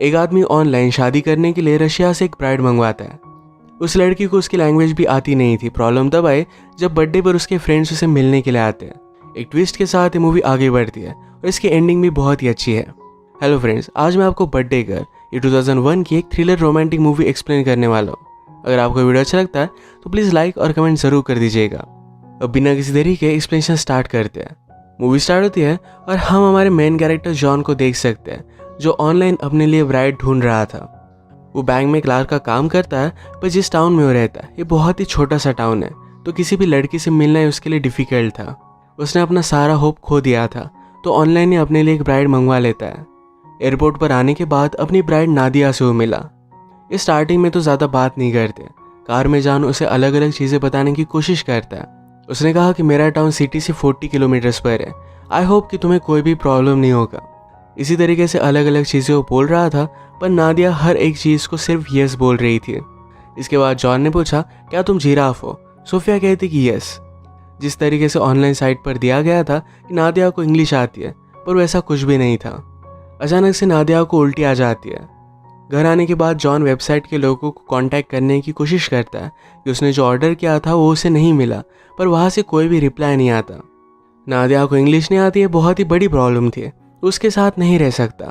एक आदमी ऑनलाइन शादी करने के लिए रशिया से एक ब्राइड मंगवाता है। उस लड़की को उसकी लैंग्वेज भी आती नहीं थी। प्रॉब्लम तब आई जब बर्थडे पर उसके फ्रेंड्स उसे मिलने के लिए आते हैं। एक ट्विस्ट के साथ ये मूवी आगे बढ़ती है और इसकी एंडिंग भी बहुत ही अच्छी है। हेलो फ्रेंड्स, आज मैं आपको बर्थडे गर्ल ये 2001 की एक थ्रिलर रोमांटिक मूवी एक्सप्लेन करने वाला हूँ। अगर आपको वीडियो अच्छा लगता है तो प्लीज़ लाइक और कमेंट ज़रूर कर दीजिएगा। अब बिना किसी देरी के एक्सप्लेनेशन स्टार्ट करते हैं। मूवी स्टार्ट होती है और हम हमारे मेन कैरेक्टर जॉन को देख सकते हैं, जो ऑनलाइन अपने लिए ब्राइड ढूंढ रहा था। वो बैंक में क्लार्क का काम करता है, पर जिस टाउन में वो रहता है ये बहुत ही छोटा सा टाउन है, तो किसी भी लड़की से मिलना ही उसके लिए डिफ़िकल्ट था। उसने अपना सारा होप खो दिया था, तो ऑनलाइन ही अपने लिए एक ब्राइड मंगवा लेता है। एयरपोर्ट पर आने के बाद अपनी ब्राइड नादिया से वो मिला। ये स्टार्टिंग में तो ज़्यादा बात नहीं करते। कार में जॉन उसे अलग अलग चीज़ें बताने की कोशिश करता है। उसने कहा कि मेरा टाउन सिटी से 40 किलोमीटर्स पर है। आई होप कि तुम्हें कोई भी प्रॉब्लम नहीं होगा। इसी तरीके से अलग अलग चीज़ें वो बोल रहा था, पर नादिया हर एक चीज़ को सिर्फ यस बोल रही थी। इसके बाद जॉन ने पूछा, क्या तुम जिराफ हो? सोफिया कहती कि यस। जिस तरीके से ऑनलाइन साइट पर दिया गया था कि नादिया को इंग्लिश आती है, पर वैसा कुछ भी नहीं था। अचानक से नादिया को उल्टी आ जाती है। घर आने के बाद जॉन वेबसाइट के लोगों को कांटेक्ट करने की कोशिश करता है कि उसने जो ऑर्डर किया था वो उसे नहीं मिला, पर वहाँ से कोई भी रिप्लाई नहीं आता। नादिया को इंग्लिश नहीं आती है, बहुत ही बड़ी प्रॉब्लम थी, उसके साथ नहीं रह सकता।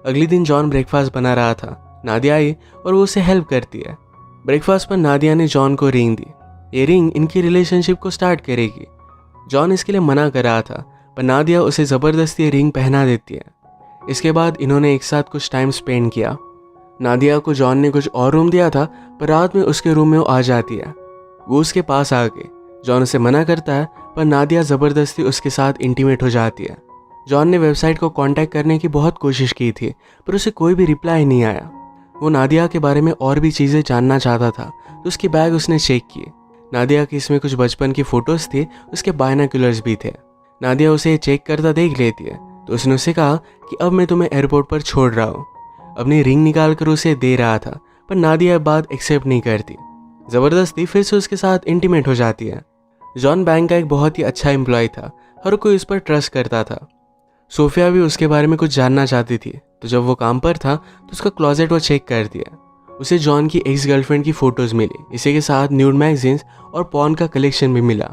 अगले दिन जॉन ब्रेकफास्ट बना रहा था। नादिया आई और वो उसे हेल्प करती है। ब्रेकफास्ट पर नादिया ने जॉन को रिंग दी। ये रिंग इनकी रिलेशनशिप को स्टार्ट करेगी। जॉन इसके लिए मना कर रहा था, पर नादिया उसे ज़बरदस्ती रिंग पहना देती है। इसके बाद इन्होंने एक साथ कुछ टाइम स्पेंड किया। नादिया को जॉन ने कुछ और रूम दिया था, पर रात में उसके रूम में वो आ जाती है। वो उसके पास आके जॉन उसे मना करता है, पर नादिया ज़बरदस्ती उसके साथ इंटीमेट हो जाती है। जॉन ने वेबसाइट को कांटेक्ट करने की बहुत कोशिश की थी, पर उसे कोई भी रिप्लाई नहीं आया। वो नादिया के बारे में और भी चीज़ें जानना चाहता था, तो उसकी बैग उसने चेक की। नादिया की इसमें कुछ बचपन की फ़ोटोज़ थी, उसके बायनोक्यूलर्स भी थे। नादिया उसे चेक करता देख लेती है, तो उसने उसे कहा कि अब मैं तुम्हें एयरपोर्ट पर छोड़ रहा हूँ। अपनी रिंग निकाल कर उसे दे रहा था, पर नादिया बात एक्सेप्ट नहीं करती। ज़बरदस्ती फिर से उसके साथ इंटीमेट हो जाती है। जॉन बैंक का एक बहुत ही अच्छा एम्प्लॉय था, हर कोई उस पर ट्रस्ट करता था। सोफिया भी उसके बारे में कुछ जानना चाहती थी, तो जब वो काम पर था तो उसका क्लोजेट वो चेक कर दिया। उसे जॉन की एक्स गर्लफ्रेंड की फ़ोटोज़ मिली, इसी के साथ न्यूड मैगजीन्स और पॉर्न का कलेक्शन भी मिला।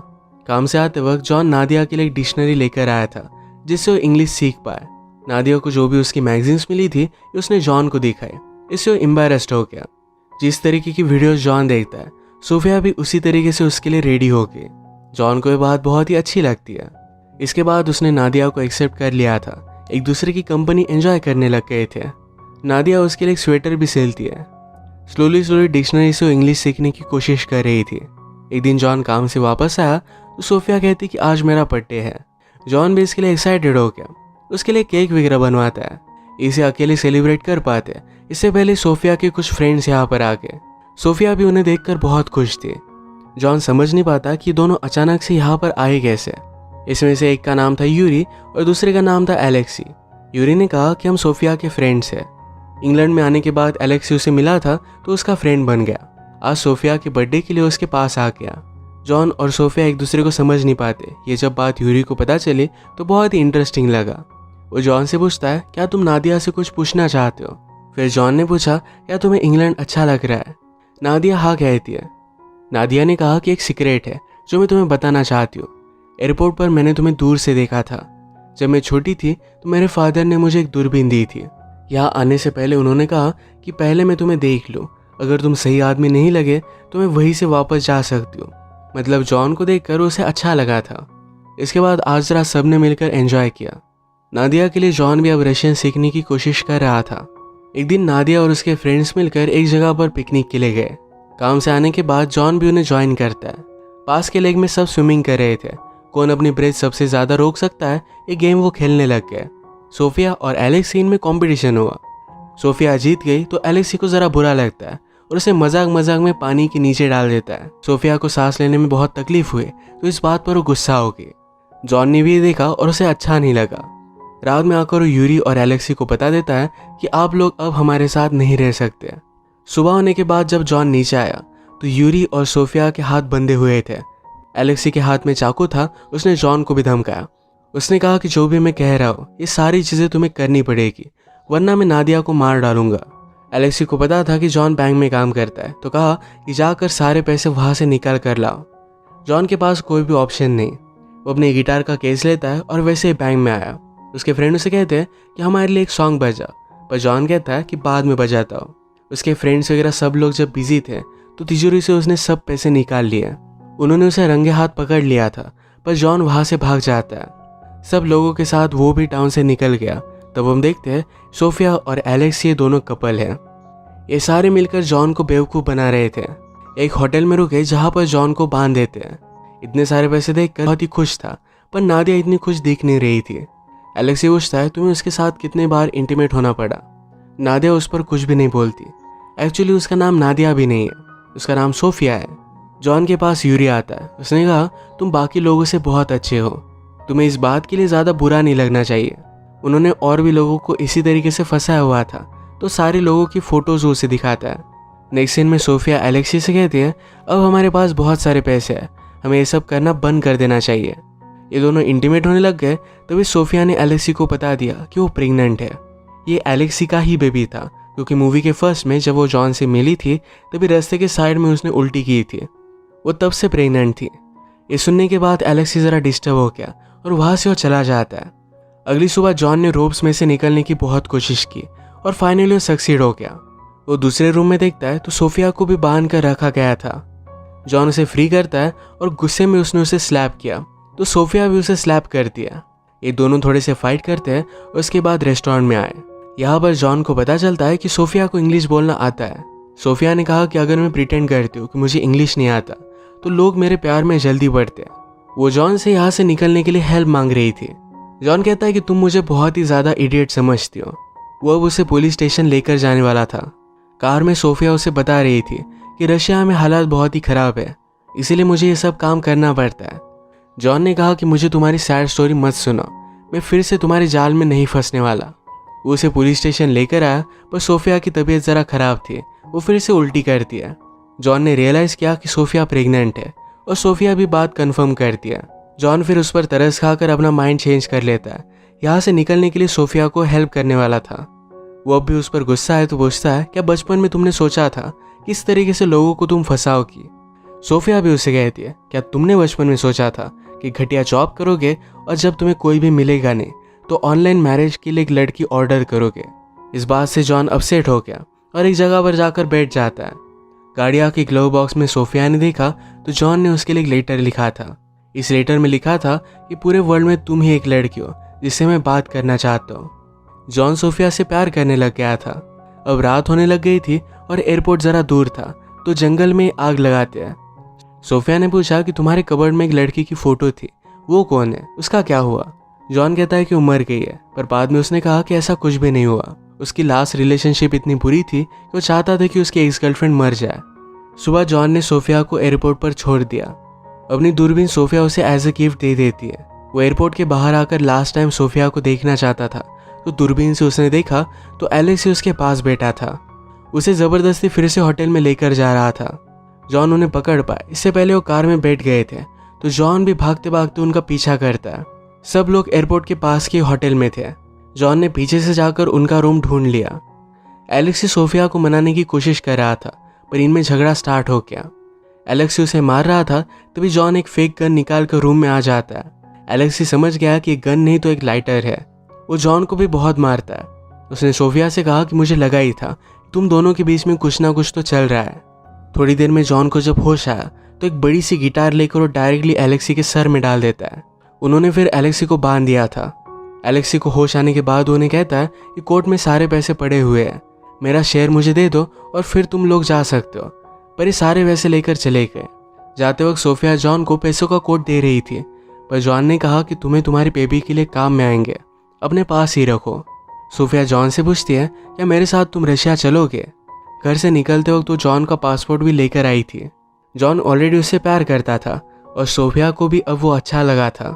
काम से आते वक्त जॉन नादिया के लिए एक डिक्शनरी लेकर आया था, जिससे वो इंग्लिश सीख पाए। नादिया को जो भी उसकी मैगजीन्स मिली थी उसने जॉन को दिखाई। इससे वो एम्बैरेस्ड हो गया। जिस तरीके की वीडियोस जॉन देखता है, सोफिया भी उसी तरीके से उसके लिए रेडी हो गई। जॉन को ये बात बहुत ही अच्छी लगती है। इसके बाद उसने नादिया को एक्सेप्ट कर लिया था। एक दूसरे की कंपनी एंजॉय करने लग गए थे। नादिया उसके लिए एक स्वेटर भी सिलती है। स्लोली डिक्शनरी से वो इंग्लिश सीखने की कोशिश कर रही थी। एक दिन जॉन काम से वापस आया तो सोफिया कहती कि आज मेरा बर्थडे है। जॉन भी इसके लिए एक्साइटेड हो गया। उसके लिए केक वगैरह बनवाता है। इसे अकेले सेलिब्रेट कर पाते। इससे पहले सोफिया के कुछ फ्रेंड्स यहाँ पर आ गए। सोफिया भी उन्हें देखकर बहुत खुश थी। जॉन समझ नहीं पाता कि दोनों अचानक से यहाँ पर आए कैसे। इसमें से एक का नाम था यूरी और दूसरे का नाम था एलेक्सी। यूरी ने कहा कि हम सोफिया के फ्रेंड्स हैं। इंग्लैंड में आने के बाद एलेक्सी उसे मिला था, तो उसका फ्रेंड बन गया। आज सोफिया के बर्थडे के लिए उसके पास आ गया। जॉन और सोफिया एक दूसरे को समझ नहीं पाते। ये जब बात यूरी को पता चली तो बहुत ही इंटरेस्टिंग लगा। वो जॉन से पूछता है, क्या तुम नादिया से कुछ पूछना चाहते हो? फिर जॉन ने पूछा, क्या तुम्हें इंग्लैंड अच्छा लग रहा है? नादिया हाँ कहती है। नादिया ने कहा कि एक सीक्रेट है जो मैं तुम्हें बताना चाहती हूँ। एयरपोर्ट पर मैंने तुम्हें दूर से देखा था। जब मैं छोटी थी तो मेरे फादर ने मुझे एक दूरबीन दी थी। यहाँ आने से पहले उन्होंने कहा कि पहले मैं तुम्हें देख लूँ, अगर तुम सही आदमी नहीं लगे तो मैं वहीं से वापस जा सकती हूँ। मतलब जॉन को देखकर उसे अच्छा लगा था। इसके बाद आज रात सब ने मिलकर एंजॉय किया। नादिया के लिए जॉन भी अब रशियन सीखने की कोशिश कर रहा था। एक दिन नादिया और उसके फ्रेंड्स मिलकर एक जगह पर पिकनिक के लिए गए। काम से आने के बाद जॉन भी उन्हें ज्वाइन करता है। पास के लेक में सब स्विमिंग कर रहे थे। कौन अपनी ब्रेथ सबसे ज़्यादा रोक सकता है, ये गेम वो खेलने लग गए। सोफिया और एलेक्सी में कंपटीशन हुआ। सोफिया जीत गई तो एलेक्सी को ज़रा बुरा लगता है और उसे मजाक मजाक में पानी के नीचे डाल देता है। सोफिया को सांस लेने में बहुत तकलीफ हुई, तो इस बात पर वो गुस्सा हो गई। जॉन ने भी देखा और उसे अच्छा नहीं लगा। रात में आकर वो यूरी और एलेक्सी को बता देता है कि आप लोग अब हमारे साथ नहीं रह सकते। सुबह होने के बाद जब जॉन नीचे आया तो यूरी और सोफिया के हाथ बंधे हुए थे। एलेक्सी के हाथ में चाकू था। उसने जॉन को भी धमकाया। उसने कहा कि जो भी मैं कह रहा हूँ ये सारी चीज़ें तुम्हें करनी पड़ेगी, वरना मैं नादिया को मार डालूंगा। एलेक्सी को पता था कि जॉन बैंक में काम करता है, तो कहा कि जाकर सारे पैसे वहाँ से निकाल कर लाओ। जॉन के पास कोई भी ऑप्शन नहीं, वो अपने गिटार का केस लेता है और वैसे ही बैंक में आया। उसके फ्रेंड उसे कहते हैं कि हमारे लिए एक सॉन्ग बजा, पर जॉन कहता है कि बाद में बजाता हो। उसके फ्रेंड्स वगैरह सब लोग जब बिजी थे तो तिजोरी से उसने सब पैसे निकाल लिए। उन्होंने उसे रंगे हाथ पकड़ लिया था, पर जॉन वहाँ से भाग जाता है। सब लोगों के साथ वो भी टाउन से निकल गया। तब हम देखते हैं सोफिया और एलेक्स ये दोनों कपल हैं। ये सारे मिलकर जॉन को बेवकूफ़ बना रहे थे। एक होटल में रुके जहाँ पर जॉन को बांध देते हैं। इतने सारे पैसे देखकर बहुत ही खुश था, पर नादिया इतनी खुश दिख नहीं रही थी। एलेक्स पूछता है तुम्हें उसके साथ कितने बार इंटीमेट होना पड़ा। नादिया उस पर कुछ भी नहीं बोलती। एक्चुअली उसका नाम नादिया भी नहीं है, उसका नाम सोफिया है। जॉन के पास यूरी आता है। उसने कहा तुम बाकी लोगों से बहुत अच्छे हो, तुम्हें इस बात के लिए ज़्यादा बुरा नहीं लगना चाहिए। उन्होंने और भी लोगों को इसी तरीके से फंसाया हुआ था, तो सारे लोगों की फ़ोटोज़ उसे दिखाता है। नेक्स्ट सीन में सोफिया एलेक्सी से कहती है अब हमारे पास बहुत सारे पैसे हैं, हमें ये सब करना बंद कर देना चाहिए। ये दोनों इंटीमेट होने लग गए। तभी सोफिया ने एलेक्सी को बता दिया कि वो प्रेग्नेंट है। ये एलेक्सी का ही बेबी था, क्योंकि मूवी के फर्स्ट में जब वो जॉन से मिली थी तभी रास्ते के साइड में उसने उल्टी की थी, वो तब से प्रेग्नेंट थी। ये सुनने के बाद एलेक्सी ज़रा डिस्टर्ब हो गया और वहाँ से वो चला जाता है। अगली सुबह जॉन ने रोप्स में से निकलने की बहुत कोशिश की और फाइनली वो सक्सीड हो गया। वो दूसरे रूम में देखता है तो सोफिया को भी बांध कर रखा गया था। जॉन उसे फ्री करता है और गुस्से में उसने उसे स्लैप किया, तो सोफिया भी उसे स्लैप कर दिया। ये दोनों थोड़े से फाइट करते हैं और उसके बाद रेस्टोरेंट में आए। यहाँ पर जॉन को पता चलता है कि सोफिया को इंग्लिश बोलना आता है। सोफिया ने कहा कि अगर मैं प्रिटेंड करती हूँ कि मुझे इंग्लिश नहीं आता तो लोग मेरे प्यार में जल्दी पड़ते हैं। वो जॉन से यहाँ से निकलने के लिए हेल्प मांग रही थी। जॉन कहता है कि तुम मुझे बहुत ही ज़्यादा इडियट समझती हो। वो अब उसे पुलिस स्टेशन लेकर जाने वाला था। कार में सोफिया उसे बता रही थी कि रशिया में हालात बहुत ही ख़राब है, इसीलिए मुझे ये सब काम करना पड़ता है। जॉन ने कहा कि मुझे तुम्हारी सैड स्टोरी मत सुनो, मैं फिर से तुम्हारे जाल में नहीं फंसने वाला। वो उसे पुलिस स्टेशन लेकर आया, पर सोफिया की तबीयत ज़रा ख़राब थी, वो फिर से उल्टी करती है। जॉन ने रियलाइज़ किया कि सोफिया प्रेग्नेंट है और सोफिया भी बात कन्फर्म करती है। जॉन फिर उस पर तरस खाकर अपना माइंड चेंज कर लेता है। यहाँ से निकलने के लिए सोफिया को हेल्प करने वाला था। वो अब भी उस पर गुस्सा है तो पूछता है क्या बचपन में तुमने सोचा था कि इस तरीके से लोगों को तुम फंसाओगी। सोफिया भी उसे कहती है क्या तुमने बचपन में सोचा था कि घटिया जॉब करोगे और जब तुम्हें कोई भी मिलेगा नहीं तो ऑनलाइन मैरिज के लिए एक लड़की ऑर्डर करोगे। इस बात से जॉन अपसेट हो गया और एक जगह पर जाकर बैठ जाता है। गाड़िया के ग्लव बॉक्स में सोफिया ने देखा तो जॉन ने उसके लिए एक लेटर लिखा था। इस लेटर में लिखा था कि पूरे वर्ल्ड में तुम ही एक लड़की हो जिससे मैं बात करना चाहता हूँ। जॉन सोफिया से प्यार करने लग गया था। अब रात होने लग गई थी और एयरपोर्ट ज़रा दूर था, तो जंगल में आग लगाते हैं। सोफिया ने पूछा कि तुम्हारे कबर्ड में एक लड़की की फ़ोटो थी, वो कौन है, उसका क्या हुआ। जॉन कहता है कि वो मर गई है, पर बाद में उसने कहा कि ऐसा कुछ भी नहीं हुआ। उसकी लास्ट रिलेशनशिप इतनी बुरी थी कि वो चाहता था कि उसकी एक्स गर्लफ्रेंड मर जाए। सुबह जॉन ने सोफिया को एयरपोर्ट पर छोड़ दिया। अपनी दूरबीन सोफिया उसे एज ए गिफ्ट दे देती है। वो एयरपोर्ट के बाहर आकर लास्ट टाइम सोफिया को देखना चाहता था, तो दूरबीन से उसने देखा तो एलेक्स उसके पास बैठा था। उसे ज़बरदस्ती फिर से होटल में लेकर जा रहा था। जॉन उन्हें पकड़ पाए, इससे पहले वो कार में बैठ गए थे, तो जॉन भी भागते भागते उनका पीछा करता है। सब लोग एयरपोर्ट के पास के होटल में थे। जॉन ने पीछे से जाकर उनका रूम ढूंढ लिया। एलेक्स सोफिया को मनाने की कोशिश कर रहा था, पर इनमें झगड़ा स्टार्ट हो गया। एलेक्स उसे मार रहा था, तभी जॉन एक फेक गन निकाल कर रूम में आ जाता है। एलेक्स समझ गया कि गन नहीं तो एक लाइटर है। वो जॉन को भी बहुत मारता है। उसने सोफिया से कहा कि मुझे लगा ही था तुम दोनों के बीच में कुछ ना कुछ तो चल रहा है। थोड़ी देर में जॉन को जब होश आया तो एक बड़ी सी गिटार लेकर वो डायरेक्टली एलेक्सी के सर में डाल देता है। उन्होंने फिर एलेक्सी को बांध दिया था। एलेक्सी को होश आने के बाद उन्हें कहता है कि कोर्ट में सारे पैसे पड़े हुए हैं, मेरा शेयर मुझे दे दो और फिर तुम लोग जा सकते हो। पर ये सारे पैसे लेकर चले गए। जाते वक्त सोफिया जॉन को पैसों का कोट दे रही थी, पर जॉन ने कहा कि तुम्हें तुम्हारी बेबी के लिए काम में आएंगे, अपने पास ही रखो। सोफिया जॉन से पूछती है क्या मेरे साथ तुम रशिया चलोगे। घर से निकलते वक्त वो जॉन का पासपोर्ट भी लेकर आई थी। जॉन ऑलरेडी उससे प्यार करता था और सोफिया को भी अब वो अच्छा लगा था।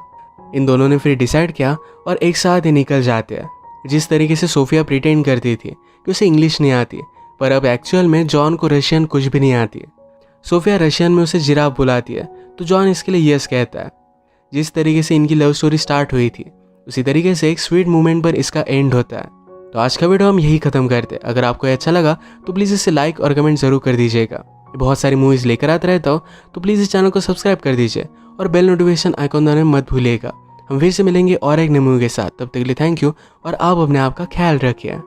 इन दोनों ने फिर डिसाइड किया और एक साथ ही निकल जाते हैं। जिस तरीके से सोफिया प्रिटेंड करती थी कि उसे इंग्लिश नहीं आती, पर अब एक्चुअल में जॉन को रशियन कुछ भी नहीं आती। सोफिया रशियन में उसे जिराफ बुलाती है, तो जॉन इसके लिए यस कहता है। जिस तरीके से इनकी लव स्टोरी स्टार्ट हुई थी उसी तरीके से एक स्वीट मोमेंट पर इसका एंड होता है। तो आज का वीडियो हम यही खत्म करते हैं। अगर आपको ये अच्छा लगा तो प्लीज़ इसे लाइक और कमेंट जरूर कर दीजिएगा। बहुत सारी मूवीज़ लेकर आता रहता हूँ, तो प्लीज़ इस चैनल को सब्सक्राइब कर दीजिए और बेल नोटिफिकेशन आइकॉन दबाना मत भूलिएगा। हम फिर से मिलेंगे और एक नई मूवी के साथ। तब तक के लिए थैंक यू और आप अपने आप का ख्याल रखिए।